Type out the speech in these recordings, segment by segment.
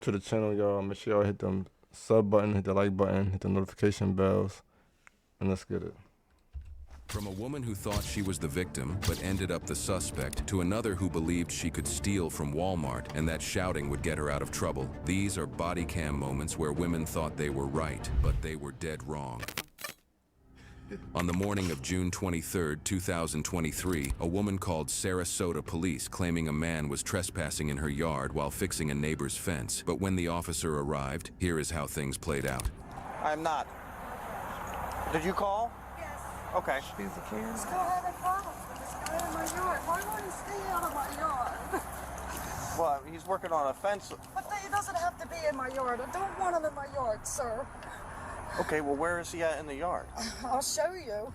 to the channel, y'all. Make sure y'all hit the sub button, hit the like button, hit the notification bells, and let's get it. From a woman who thought she was the victim but ended up the suspect, to another who believed she could steal from Walmart and that shouting would get her out of trouble. These are body cam moments where women thought they were right, but they were dead wrong. On the morning of June 23, 2023, a woman called Sarasota police claiming a man was trespassing in her yard while fixing a neighbor's fence. But when the officer arrived, here is how things played out. I'm not. Did you call? Yes. Okay. Still having problems with this guy in my yard. Why won't he stay out of my yard? Well, he's working on a fence. But he doesn't have to be in my yard. I don't want him in my yard, sir. Okay, well, where is he at in the yard? I'll show you.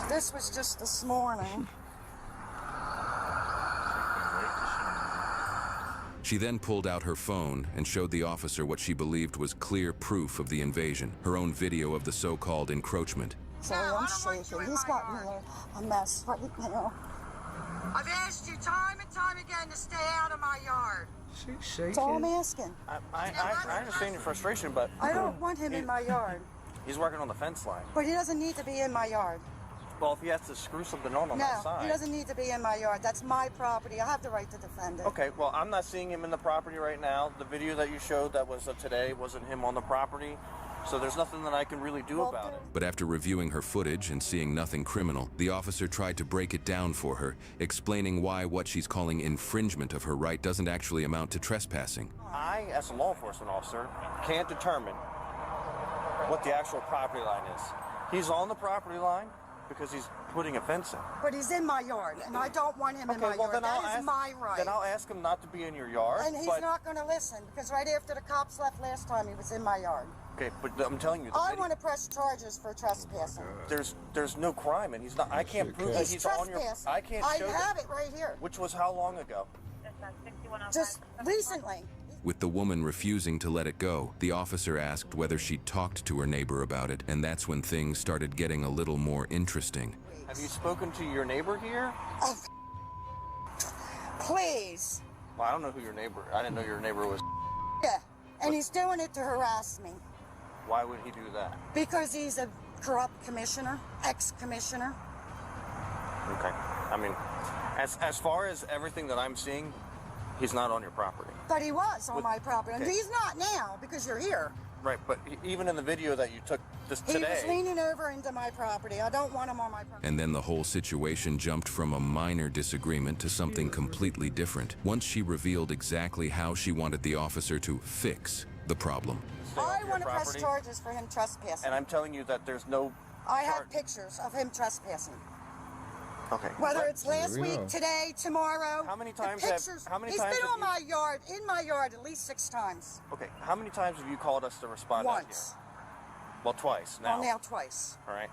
This was just this morning. She then pulled out her phone and showed the officer what she believed was clear proof of the invasion, her own video of the so-called encroachment. Sorry, I'm shaking. He's got me a mess right now. I've asked you time and time again to stay out of my yard. She's shaking. That's all I'm asking. I understand your frustration, but I don't want him in my yard. he's working on the fence line. But he doesn't need to be in my yard. Well, if he has to screw something on that side. No, he doesn't need to be in my yard. That's my property. I have the right to defend it. Okay, well, I'm not seeing him in the property right now. The video that you showed that was of today wasn't him on the property. So there's nothing that I can really do about it. But after reviewing her footage and seeing nothing criminal, the officer tried to break it down for her, explaining why what she's calling infringement of her right doesn't actually amount to trespassing. I, as a law enforcement officer, can't determine what the actual property line is. He's on the property line because he's putting a fence in. But he's in my yard, and I don't want him in my yard. That is my right. Then I'll ask him not to be in your yard. And he's not going to listen, because right after the cops left last time, he was in my yard. Okay, but I'm telling you, I want to press charges for trespassing. There's no crime, and he's not. I can't prove that he's on your. I can't show I have it right here. Which was how long ago? Just recently. With the woman refusing to let it go, the officer asked whether she'd talked to her neighbor about it, and that's when things started getting a little more interesting. Have you spoken to your neighbor here? Oh, please. Well, I don't know who your neighbor. I didn't know your neighbor was. Yeah, and he's doing it to harass me. Why would he do that? Because he's a corrupt commissioner, ex-commissioner. Okay. I mean, as far as everything that I'm seeing, he's not on your property. But he was on my property, and he's not now because you're here. Right, but even in the video that you took today... He was leaning over into my property. I don't want him on my property. And then the whole situation jumped from a minor disagreement to something completely different, once she revealed exactly how she wanted the officer to fix the problem. I want to press charges for him trespassing. And I'm telling you that there's no... I have pictures of him trespassing. Okay. Whether it's last week, today, tomorrow. How many times He's been on my yard, in my yard, at least 6 times. Okay. How many times have you called us to respond out Once. here? Well, twice now. Well, now twice. All right.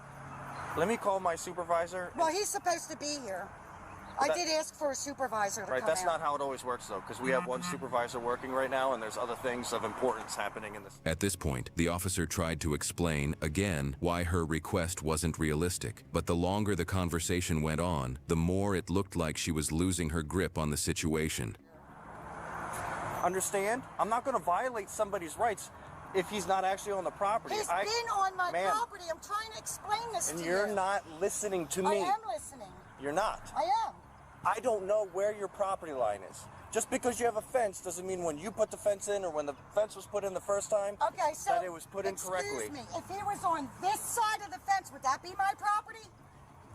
Let me call my supervisor. Well, he's supposed to be here. I did ask for a supervisor to come out. That's not how it always works, though, because we have one supervisor working right now, and there's other things of importance happening in this. At this point, the officer tried to explain, again, why her request wasn't realistic. But the longer the conversation went on, the more it looked like she was losing her grip on the situation. Understand? I'm not going to violate somebody's rights if he's not actually on the property. He's been on my property. I'm trying to explain this to you. And you're not listening to me. I am listening. You're not. I am. I don't know where your property line is. Just because you have a fence doesn't mean when you put the fence in or when the fence was put in the first time that it was put in correctly. Excuse me, if he was on this side of the fence, would that be my property?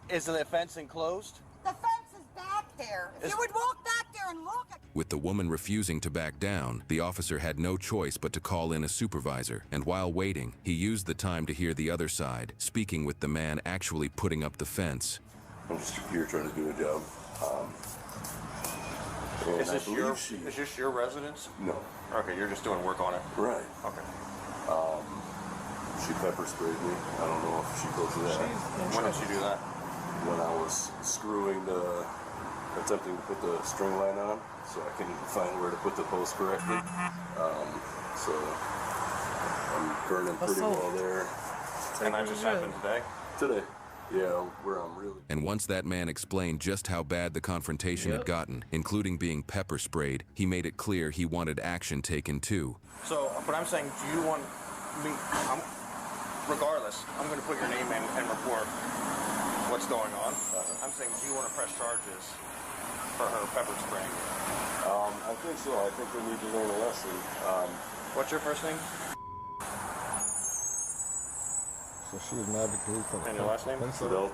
Is the fence enclosed? The fence is back there. If you would walk back there and look at... With the woman refusing to back down, the officer had no choice but to call in a supervisor, and while waiting, he used the time to hear the other side, speaking with the man actually putting up the fence. I'm just here trying to do a job. Is this your residence? No. Okay, you're just doing work on it? Right. Okay. She pepper sprayed me. I don't know if she told you that. When did she do that? When I was attempting to put the string line on, so I can find where to put the post correctly. So I'm burning pretty well there. And that just happened today? Today. Yeah, where I'm really. And once that man explained just how bad the confrontation had gotten, including being pepper sprayed, he made it clear he wanted action taken too. So, but I'm saying, do you want me, regardless, I'm going to put your name in and report what's going on. I'm saying, do you want to press charges for her pepper spraying? I think so. I think we need to learn a lesson. What's your first name? So she was mad because he couldn't. And your last name? Fidel,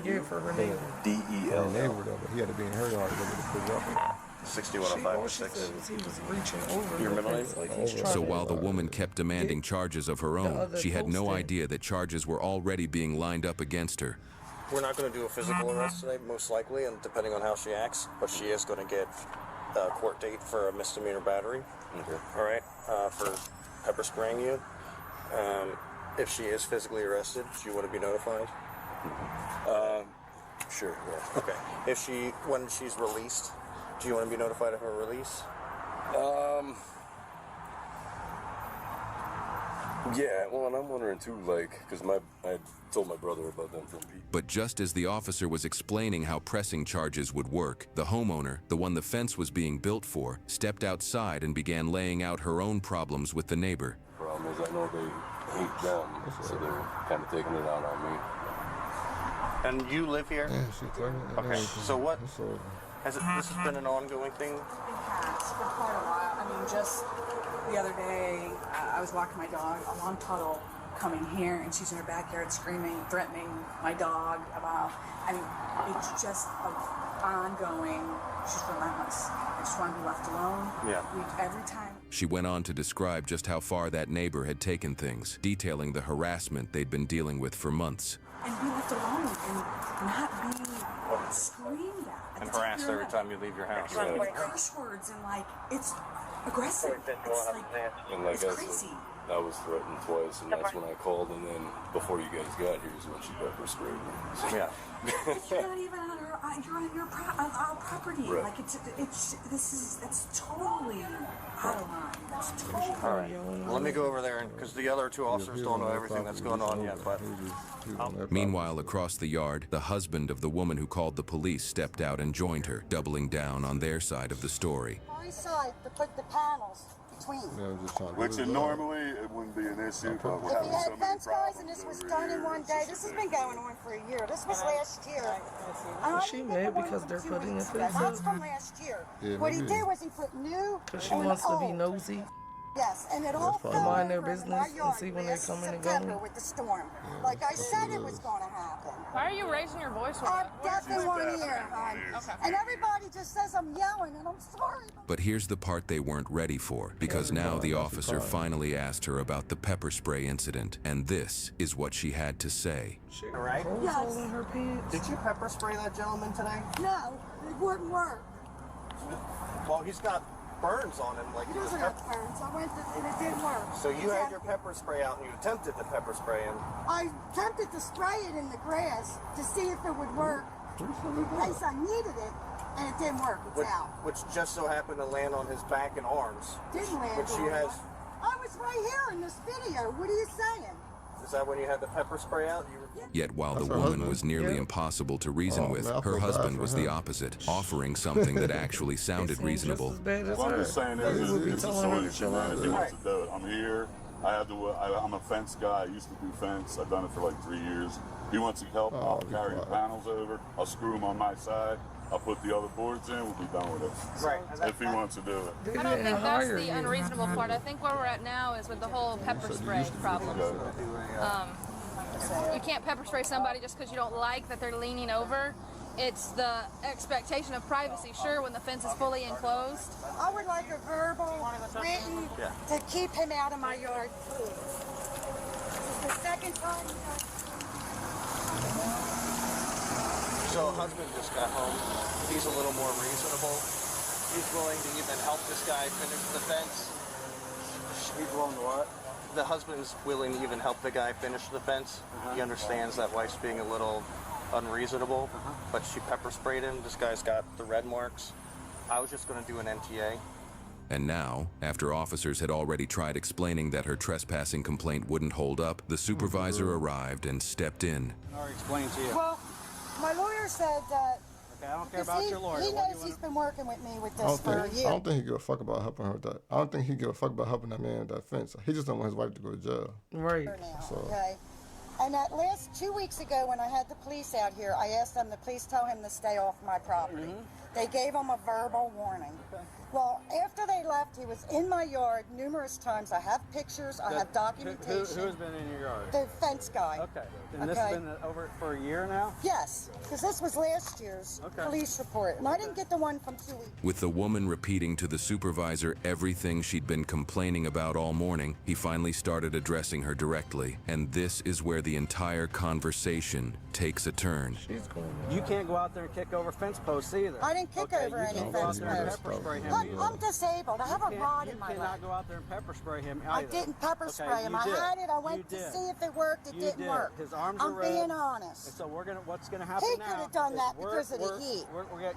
Yeah, for her neighbor. T-R-U-D-E-L. neighbor though, but he had to be in her yard to be able to pick her up. 6105 All she said was he was reaching over. Your the middle name? fence, like he's trying So to- while the woman kept demanding charges of her own, other she had no posting. idea that charges were already being lined up against her. We're not going to do a physical arrest today, most likely, and depending on how she acts, but she is going to get a court date for a misdemeanor battery. Okay. All right, for pepper spraying you. If she is physically arrested, do you want to be notified? Sure, yeah. Okay. When she's released, do you want to be notified of her release? Yeah, well, and I'm wondering too, like, because I told my brother about them from people. But just as the officer was explaining how pressing charges would work, the homeowner, the one the fence was being built for, stepped outside and began laying out her own problems with the neighbor. Problem is, I know they hate them, so they're kind of taking it out on me. And you live here? Yeah, she pregnant. and Okay, everything. so what- So, This has been an ongoing thing? It has for quite a while. I mean, just the other day, I was walking my dog along Tuttle, coming here, and she's in her backyard screaming, threatening my dog about. I mean, it's just ongoing. She's relentless. I just want to be left alone. Yeah. Every time. She went on to describe just how far that neighbor had taken things, detailing the harassment they'd been dealing with for months. And be left alone and not be screamed at. And harassed every time you leave your house. With curse words and like, it's aggressive. It's like, And like it's I crazy. said, I was threatened twice, and that's when I called, and then before you guys got here is when she pepper sprayed me. So, Yeah. You're not even on our property. Right. Like that's totally out of line. That's totally. All right. Well, let me go over there, because the other two officers don't know everything that's going on yet, but Meanwhile, across the yard, the husband of the woman who called the police stepped out and joined her, doubling down on their side of the story. My side to put the panels between. yeah, I'm just trying to Which do his job. normally it wouldn't be an issue, but we're If having you so had many fence guys and problems this was over done in here. one day, this has been going on for a year. This was last year. Is she mad because they're putting a fence That's up? from last year. Yeah, What he maybe. did was he put new Because she and wants to be old. nosy. Yes, and it all fine. fell Mind their over in business my and yard see when they're last coming and September going. with the storm. Like I said it was going to happen. Why are you raising your voice? I'm deaf in one ear, hon. Okay. And everybody just says I'm yelling, and I'm sorry. But here's the part they weren't ready for, because now the officer finally asked her about the pepper spray incident, and this is what she had to say. all right. Holes all in her pants. Did you pepper spray that gentleman today? No, it wouldn't work. Well, he's got burns on him, like He he was doesn't have burns. I went to, and it didn't work. So you had your pepper spray out and you attempted to pepper spray him. I attempted to spray it in the grass to see if it would work in case I needed it, and it didn't work. It's out. Which just so happened to land on his back and arms. Didn't land. Which she on has. it. I was right here in this video. What are you saying? Is that when you had the pepper spray out? Yet while the That's her woman husband? was nearly Yeah. impossible to reason Oh, with, man, I her feel bad husband for was the him. opposite, offering something that actually sounded Seems reasonable. Just as bad as Well, I'm her. just saying, They would be it's a telling her to solution, chill man. out. If he wants to do it, I'm here. I'm a fence guy. I used to do fence. I've done it for like 3 years. If he wants to help, I'll be carry the quiet. panels over. I'll screw them on my side. I'll put the other boards in. We'll be done with it. Right. If he wants to do it. They I don't didn't think that's hire the you. unreasonable part. I think where we're at now is with the whole pepper spray problem. You can't pepper spray somebody just because you don't like that they're leaning over. It's the expectation of privacy. Sure, when the fence is fully enclosed. I would like a verbal, written, to keep him out of my yard, please. This is the second time. So husband just got home. He's a little more reasonable. He's willing to even help this guy finish the fence. He's willing to what? The husband's willing to even help the guy finish the fence. He understands that wife's being a little unreasonable, but she pepper sprayed him. This guy's got the red marks. I was just going to do an NTA. And now, after officers had already tried explaining that her trespassing complaint wouldn't hold up, the supervisor arrived and stepped in. I already explained to you. Well, my lawyer said that. Okay, I don't care about your lawyer. He knows he's been working with me with this for a year. I don't think he give a fuck about helping her with that. I don't think he give a fuck about helping that man with that fence. He just don't want his wife to go to jail. Right. Now, So. okay. And that last 2 weeks ago when I had the police out here, I asked them to please tell him to stay off my property. They gave him a verbal warning. Okay. Well, after they left, he was in my yard numerous times. I have pictures, I have documentation. Who's been in your yard? The fence guy. Okay. And this has been over for a year now? Yes, because this was last year's police report. And I didn't get the one from 2 weeks. With the woman repeating to the supervisor everything she'd been complaining about all morning, he finally started addressing her directly. And this is where the entire conversation takes a turn. You can't go out there and kick over fence posts either. I didn't kick over any fence posts. I'm disabled. I have a rod in my leg. You cannot go out there and pepper spray him either. I didn't pepper spray him. I had it. I went to see if it worked. It didn't work. His arms are I'm red. being honest. And so what's going to happen now? He could have done that because of the heat.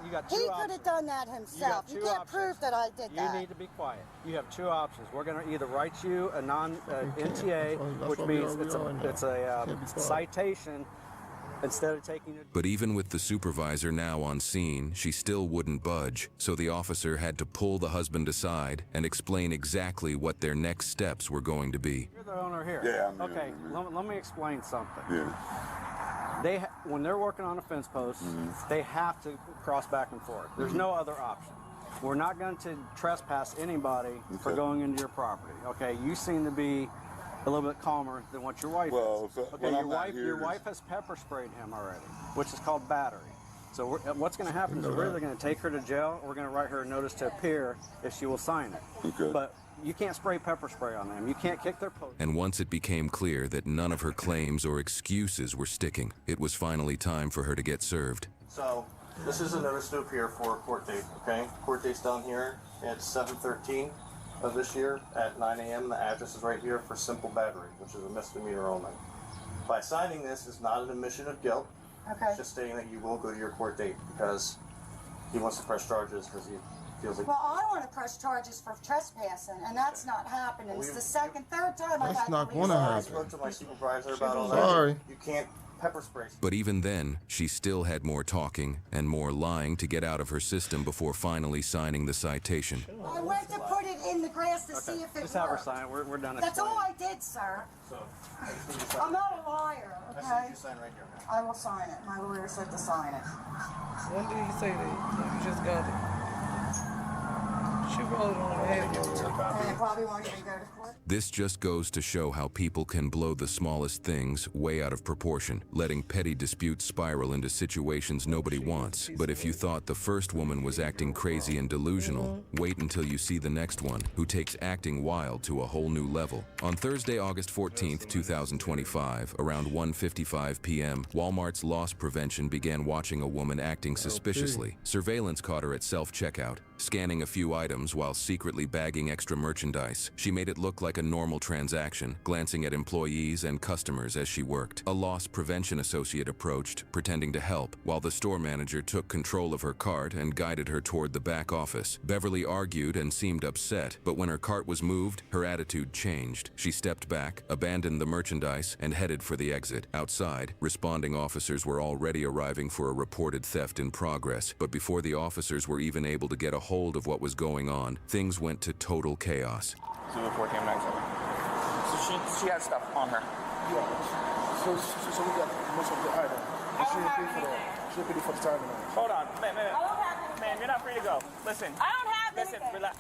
You got two He options. could have done that himself. You can't prove that I did that. You need to be quiet. You have two options. We're going to either write you a NTA, which means it's a citation, instead of taking it. But even with the supervisor now on scene, she still wouldn't budge, so the officer had to pull the husband aside and explain exactly what their next steps were going to be. You're the owner here. Yeah, I'm the okay, owner. let me explain something. Yeah. When they're working on a fence post, they have to cross back and forth. There's no other option. We're not going to trespass anybody for going into your property. Okay, you seem to be a little bit calmer than what your wife is. Okay, your wife has pepper sprayed him already, which is called battery. So what's going to happen is we're either going to take her to jail or we're going to write her a notice to appear if she will sign it. Okay. But you can't spray pepper spray on them. You can't kick their post. And once it became clear that none of her claims or excuses were sticking, it was finally time for her to get served. So this is a notice to appear for a court date, okay? Court date's down here. It's 7/13 of this year at 9 a.m. The address is right here for simple battery, which is a misdemeanor only. By signing this is not an admission of guilt. Okay. It's just stating that you will go to your court date because he wants to press charges because he feels like. Well, I want to press charges for trespassing, and that's not happening. It's the third time I've had not police gonna I happen. spoke to my supervisor about all Sorry. that. You can't pepper spray. But even then, she still had more talking and more lying to get out of her system before finally signing the citation. I went to put it in the grass to see if it Just have her worked. sign. We're done. That's all I did, sir. So I just need you to sign. I'm not a liar, I just okay? need you to sign right here. I will sign it. My lawyer said to sign it. When did he say that? You just got it. She probably don't have it. And it probably won't even go to court. This just goes to show how people can blow the smallest things way out of proportion, letting petty disputes spiral into situations nobody wants. But if you thought the first woman was acting crazy and delusional, wait until you see the next one, who takes acting wild to a whole new level. On Thursday, August 14th, 2025, around 1:55 p.m., Walmart's loss prevention began watching a woman acting suspiciously. Surveillance caught her at self-checkout, scanning a few items while secretly bagging extra merchandise. She made it look like a normal transaction, glancing at employees and customers as she worked. A loss prevention associate approached, pretending to help, while the store manager took control of her cart and guided her toward the back office. Beverly argued and seemed upset, but when her cart was moved, her attitude changed. She stepped back, abandoned the merchandise, and headed for the exit. Outside, responding officers were already arriving for a reported theft in progress, but before the officers were even able to get a hold of what was going on, things went to total chaos. So she has stuff on her. Yeah. So we got most of the item. She didn't pay for the time. Hold on, man, you're not free to go. Listen. I don't have Listen, anything. relax.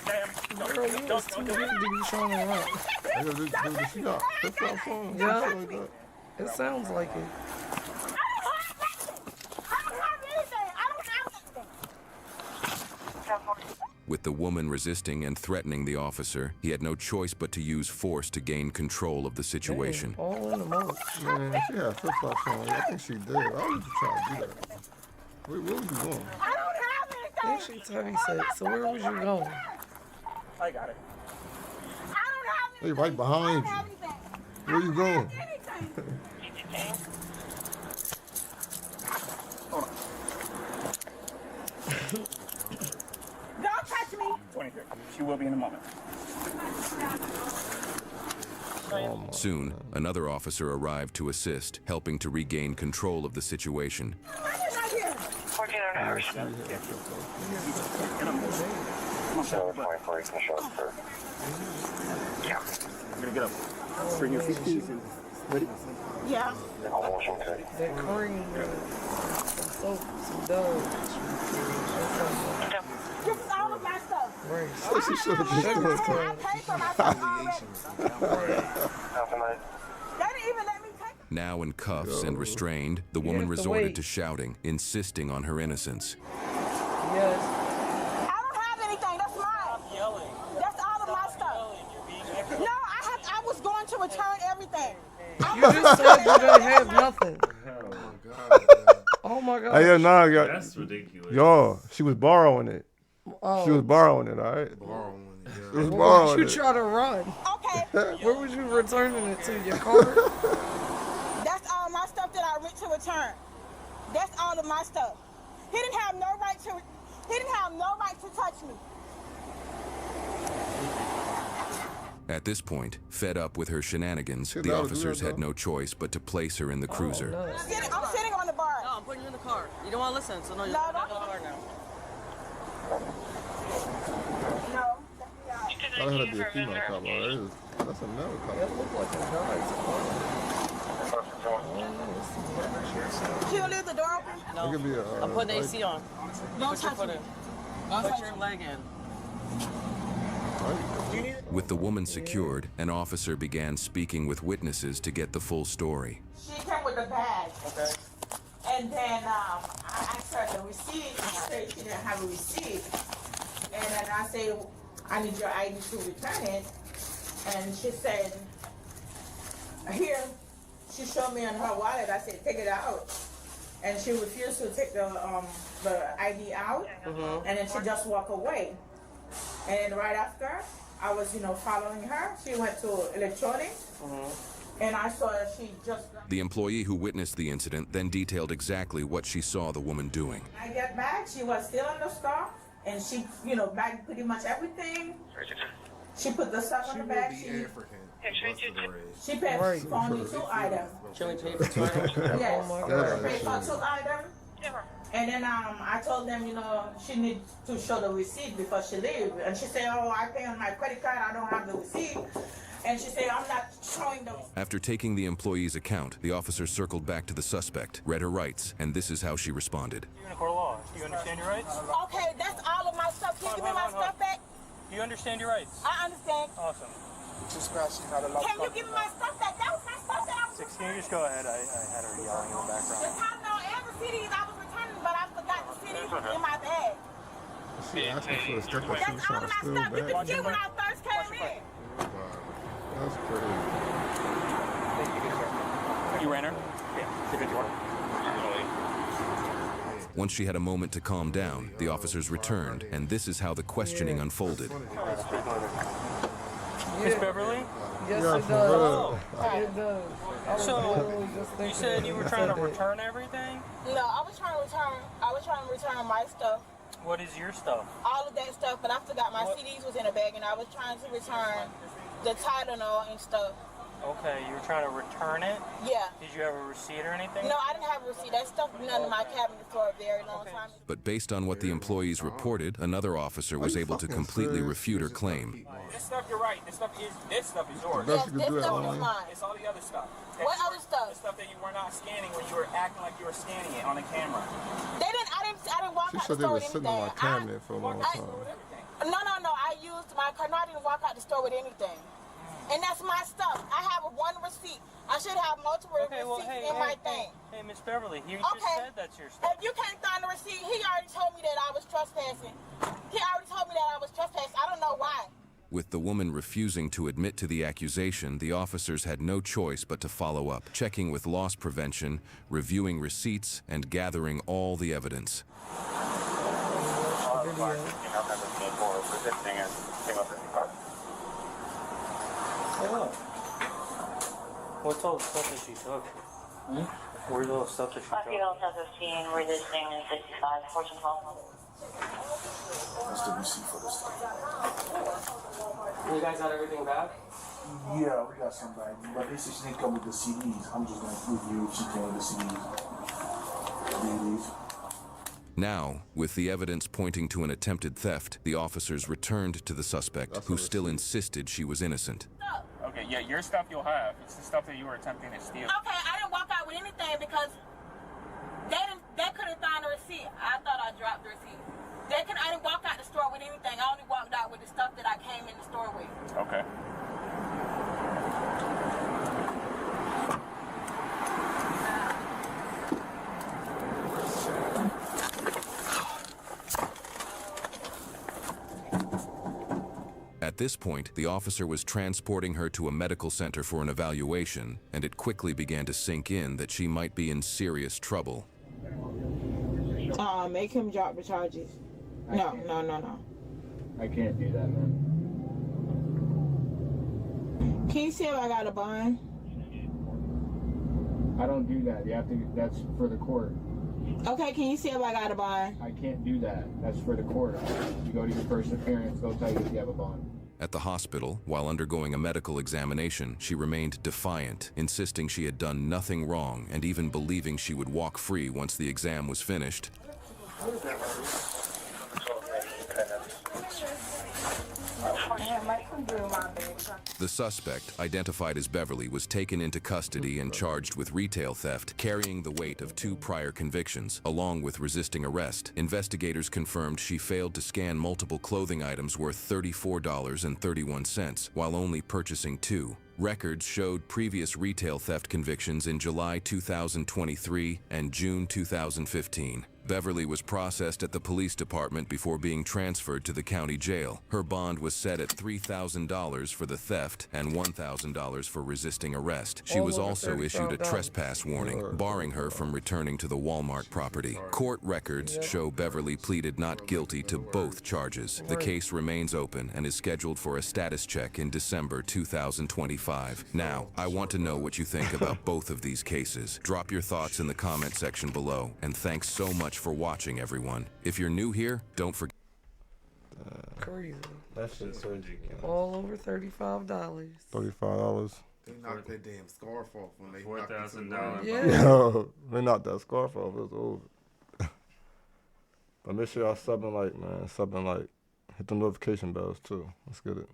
Ma'am, Girl, you was too big to be showing around. She got flip-flops on. Yeah. Shit like that. It sounds like it. With the woman resisting and threatening the officer, he had no choice but to use force to gain control of the situation. Dang, all in the mouth. Man, she had flip-flops on. I think she did. Why would you try to do that? Where was you going? I don't have anything. Then she heavy set. So where was you going? I got it. I don't have anything. They right behind you. Where you going? Don't 23. She will be in a moment. Soon, another officer arrived to assist, helping to regain control of the situation. Yeah. I'm gonna get up. Bring your feet. Ready? Yeah. That cream, some soap, some Dove. This is all of my stuff. Right. She should have been I paid for my stuff already. They didn't even let me take it. Now in cuffs and restrained, the woman have to resorted wait. to shouting, insisting on her innocence. Yes. I don't have anything. That's mine. Yelling. That's all of my stuff. No, I was going to return everything. You just said you didn't have nothing. Oh my God. Hey, yeah, nah, y'all. That's ridiculous. Y'all, she was borrowing it. Oh. She was borrowing it, all right? Borrowing it, She yeah. was Where borrowing would you it. try to run? Okay. Where was you returning it to? Your car? That's all my stuff that I went to return. That's all of my stuff. He didn't have no right to touch me. At this point, fed up with her shenanigans, Shit, the that was officers real, had no choice but to place her in the cruiser. Oh, no. I'm sitting on the bar. No, I'm putting you in the car. You don't want to listen, so no, you're No, in the no. car now. No. That had to be a female cop, bro. That's a male cop. That looked like a guy's car. She'll leave the door open. It could be a, I'm putting AC on. Don't Put your touch foot me. in. Put your leg in. With the woman secured, an officer began speaking with witnesses to get the full story. She came with a bag. Okay. And then I asked her the receipt. She said she didn't have a receipt. And then I said, I need your ID to return it. And she said, here. She showed me on her wallet. I said, take it out. And she refused to take the ID out. Mm-hmm. And then she just walked away. And right after, I was, following her. She went to electronics. Mm-hmm. And I saw that she just... The employee who witnessed the incident then detailed exactly what she saw the woman doing. I get back, she was still in the store, and she, bagged pretty much everything. She put the stuff on the bag. She paid for only 2 items. She only paid for 2 items? Yes, Oh my she God. paid for 2 items. And then I told them, she needs to show the receipt before she leaves. And she said, oh, I pay on my credit card, I don't have the receipt. And she said, I'm not showing the receipt. After taking the employee's account, the officer circled back to the suspect, read her rights, and this is how she responded. You're in a court of law. Do you understand your rights? Okay, that's all of my stuff. Can you give me my stuff back? Do you understand your rights? I understand. Awesome. Can you give me my stuff back? That was my stuff that I was 16, you just go ahead. I had her yelling in the The background. top note and the CDs I was returning, but I forgot the CDs was in my bag. She asking for a strip that she was That's all trying of to my steal stuff. You back. could see when I first came in. That's crazy. You ran her? Yeah. Good work. Once she had a moment to calm down, the officers returned, and this is how the questioning unfolded. Miss Beverly? Yes, Yeah, it for does. real. It does. I was literally just You thinking said you were when trying to said that. return everything? No, I was trying to return my stuff. What is your stuff? All of that stuff, but I forgot my CDs was in a bag and I was trying to return the Tylenol and stuff. Okay, you were trying to return it? Yeah. Did you have a receipt or anything? No, I didn't have a receipt. That stuff been under my cabinet for a very long time. But based on what the employees reported, another officer was able to completely refute her claim. This stuff, you're right. This stuff is yours. Best Yes, you could this do that stuff is online. mine. It's all the other stuff. What other stuff? The stuff that you were not scanning when you were acting like you were scanning it on the camera. I didn't walk She out the said they store was with sitting on my anything. cabinet for a long time. No. I used my card. No, I didn't walk out the store with anything. And that's my stuff. I have one receipt. I should have multiple receipts in my thing. Hey, Miss Beverly, you just said that's your stuff. If you can't find the receipt, he already told me that I was trespassing. He already told me that I was trespassing. I don't know why. With the woman refusing to admit to the accusation, the officers had no choice but to follow up, checking with loss prevention, reviewing receipts, and gathering all the evidence. What's all the stuff that she took? Where's all the stuff that she took? Female 1015, resisting in 65, Fortune 12. That's the receipt for this stuff. You guys got everything back? Yeah, we got some back. But they said she didn't come with the CDs. I'm just gonna review if she came with the CDs. DVDs. Now, with the evidence pointing to an attempted theft, the officers returned to the suspect, who still insisted she was innocent. Okay, yeah, your stuff you'll have. It's the stuff that you were attempting to steal. Okay, I didn't walk out with anything because they couldn't find the receipt. I thought I dropped the receipt. I didn't walk out the store with anything. I only walked out with the stuff that I came in the store with. Okay. At this point, the officer was transporting her to a medical center for an evaluation, and it quickly began to sink in that she might be in serious trouble. Make him drop the charges. No. I can't do that, man. Can you see if I got a bond? I don't do that. You have to. That's for the court. Okay, can you see if I got a bond? I can't do that. That's for the court. You go to your first appearance, they'll tell you if you have a bond. At the hospital, while undergoing a medical examination, she remained defiant, insisting she had done nothing wrong and even believing she would walk free once the exam was finished. The suspect, identified as Beverly, was taken into custody and charged with retail theft, carrying the weight of 2 prior convictions, along with resisting arrest. Investigators confirmed she failed to scan multiple clothing items worth $34.31, while only purchasing 2. Records showed previous retail theft convictions in July 2023 and June 2015. Beverly was processed at the police department before being transferred to the county jail. Her bond was set at $3,000 for the theft and $1,000 for resisting arrest. She was also issued a trespass warning, barring her from returning to the Walmart property. Court records show Beverly pleaded not guilty to both charges. The case remains open and is scheduled for a status check in December 2025. Now, I want to know what you think about both of these cases. Drop your thoughts in the comment section below, and thanks so much for watching, everyone. If you're new here, don't forget. Crazy. That shit's crazy. All over $35. $35. They knocked that damn scarf off when they $4,000. Yeah. Yo, they knocked that scarf off. It was over. But make sure y'all sub and like, man. Sub and like. Hit the notification bells too. Let's get it.